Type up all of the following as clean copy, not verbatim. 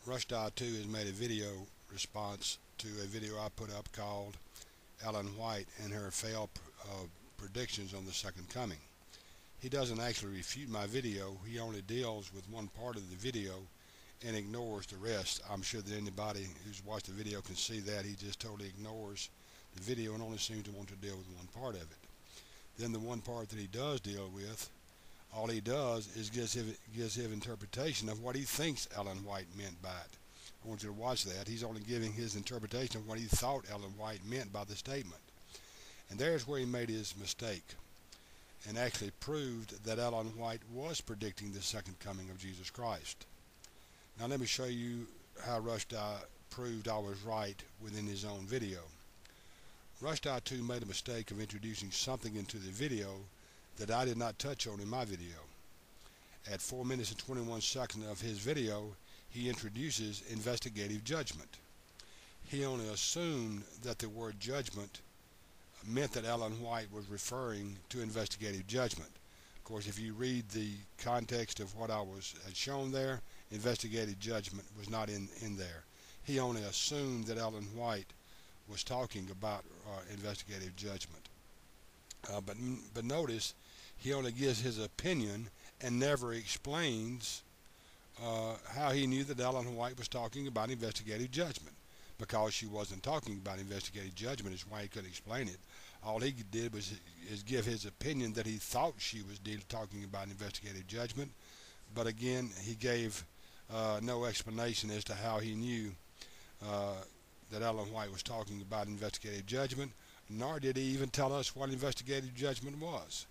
Rusda2 has made a video response to a video I put up called Ellen White and her failed predictions on the second coming. He doesn't actually refute my video, he only deals with one part of the video and ignores the rest. I'm sure that anybody who's watched the video can see that. He just totally ignores the video and only seems to want to deal with one part of it. Then the one part that he does deal with, all he does is gives his interpretation of what he thinks Ellen White meant by it. I want you to watch that. He's only giving his interpretation of what he thought Ellen White meant by the statement. And there's where he made his mistake and actually proved that Ellen White was predicting the second coming of Jesus Christ. Now let me show you how Rusda proved I was right within his own video. Rusda2 made a mistake of introducing something into the video that I did not touch on in my video. At 4 minutes and 21 seconds of his video, he introduces investigative judgment. He only assumed that the word judgment meant that Ellen White was referring to investigative judgment. Of course, if you read the context of what I had shown there, investigative judgment was not in there. He only assumed that Ellen White was talking about investigative judgment. But notice, he only gives his opinion and never explains how he knew that Ellen White was talking about investigative judgment. Because she wasn't talking about investigative judgment is why he couldn't explain it. All he did was give his opinion that he thought she was talking about investigative judgment. But again, he gave no explanation as to how he knew that Ellen White was talking about investigative judgment, nor did he even tell us what investigative judgment was.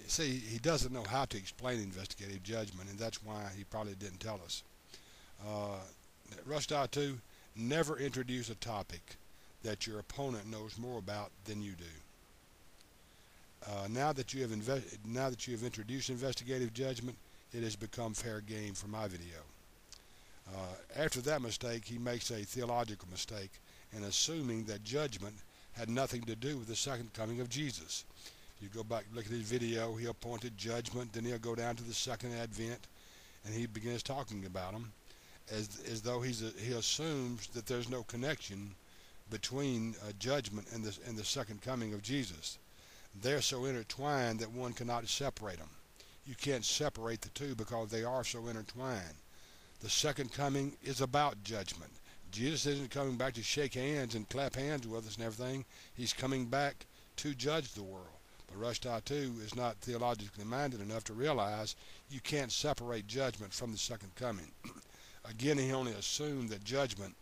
See, he doesn't know how to explain investigative judgment, and that's why he probably didn't tell us. Rusda2, never introduce a topic that your opponent knows more about than you do. Now that you have introduced investigative judgment, it has become fair game for my video. After that mistake, he makes a theological mistake in assuming that judgment had nothing to do with the second coming of Jesus. If you go back and look at his video, he'll point to judgment, then he'll go down to the second advent, and he begins talking about them as though he assumes that there's no connection between judgment and the second coming of Jesus. They're so intertwined that one cannot separate them. You can't separate the two because they are so intertwined. The second coming is about judgment. Jesus isn't coming back to shake hands and clap hands with us and everything. He's coming back to judge the world. But Rusda2 is not theologically minded enough to realize you can't separate judgment from the second coming. Again, he only assumed that judgment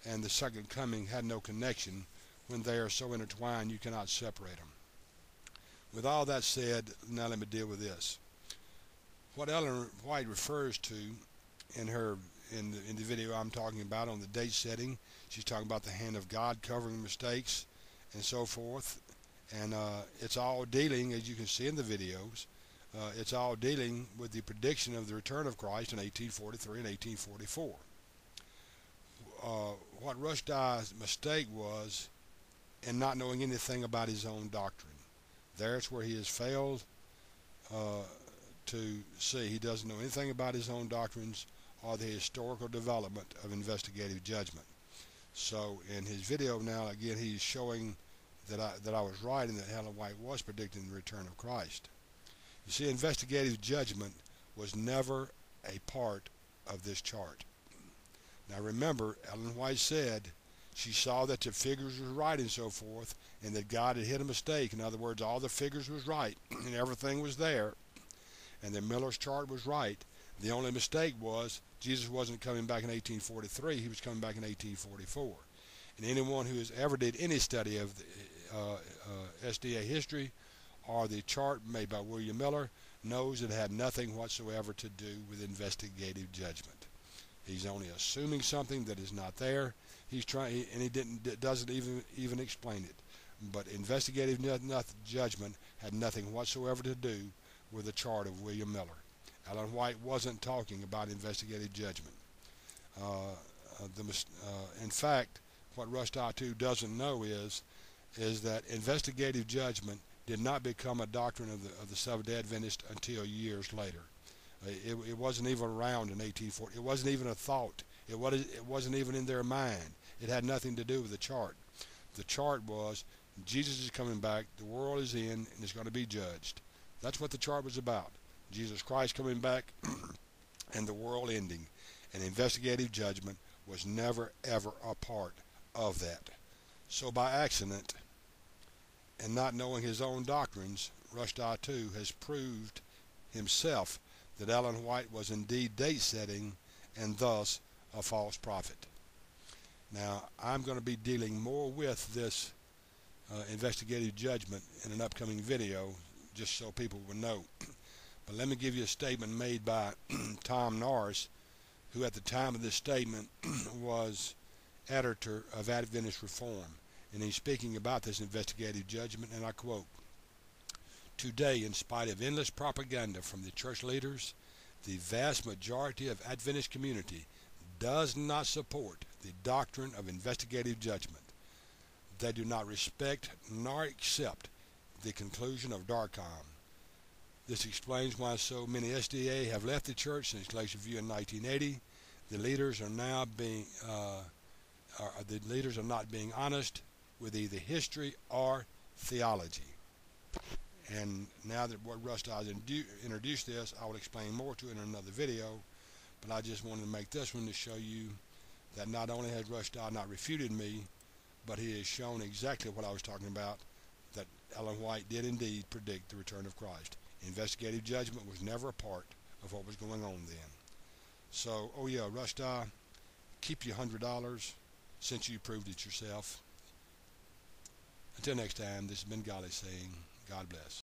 and the second coming had no connection when they are so intertwined you cannot separate them. With all that said, now let me deal with this. What Ellen White refers to in the video I'm talking about on the date setting, she's talking about the hand of God covering mistakes and so forth. And it's all dealing, as you can see in the videos, it's all dealing with the prediction of the return of Christ in 1843 and 1844. What Rusda's mistake was in not knowing anything about his own doctrine. There's where he has failed to see. He doesn't know anything about his own doctrines or the historical development of investigative judgment. So in his video now, again, he's showing that I was right and that Ellen White was predicting the return of Christ. You see, investigative judgment was never a part of this chart. Now remember, Ellen White said she saw that the figures was right and so forth, and that God had hit a mistake. In other words, all the figures was right and everything was there, and that Miller's chart was right. The only mistake was Jesus wasn't coming back in 1843, he was coming back in 1844. And anyone who has ever did any study of the SDA history or the chart made by William Miller knows it had nothing whatsoever to do with investigative judgment. He's only assuming something that is not there. He's trying, and he doesn't even explain it. But investigative judgment had nothing whatsoever to do with the chart of William Miller. Ellen White wasn't talking about investigative judgment. In fact, what Rusda2 doesn't know is that investigative judgment did not become a doctrine of the Seventh-day Adventist until years later. It wasn't even around in 1840. It wasn't even a thought. It wasn't even in their mind. It had nothing to do with the chart. The chart was Jesus is coming back, the world is in, and it's going to be judged. That's what the chart was about. Jesus Christ coming back and the world ending. And investigative judgment was never, ever a part of that. So by accident, and not knowing his own doctrines, Rusda2 has proved himself that Ellen White was indeed date-setting and thus a false prophet. Now, I'm going to be dealing more with this investigative judgment in an upcoming video, just so people will know. But let me give you a statement made by Tom Norris, who at the time of this statement was editor of Adventist Reform. And he's speaking about this investigative judgment, and I quote, "Today, in spite of endless propaganda from the church leaders, the vast majority of Adventist community does not support the doctrine of investigative judgment. They do not respect nor accept the conclusion of Darkheim. This explains why so many SDA have left the church since Glacier View in 1980. The leaders are not being honest with either history or theology." And now that what Rusda has introduced this, I will explain more to it in another video. But I just wanted to make this one to show you that not only has Rusda not refuted me, but he has shown exactly what I was talking about, that Ellen White did indeed predict the return of Christ. Investigative judgment was never a part of what was going on then. So, oh yeah, Rusda, keep your $100 since you proved it yourself. Until next time, this has been Golly saying, God bless.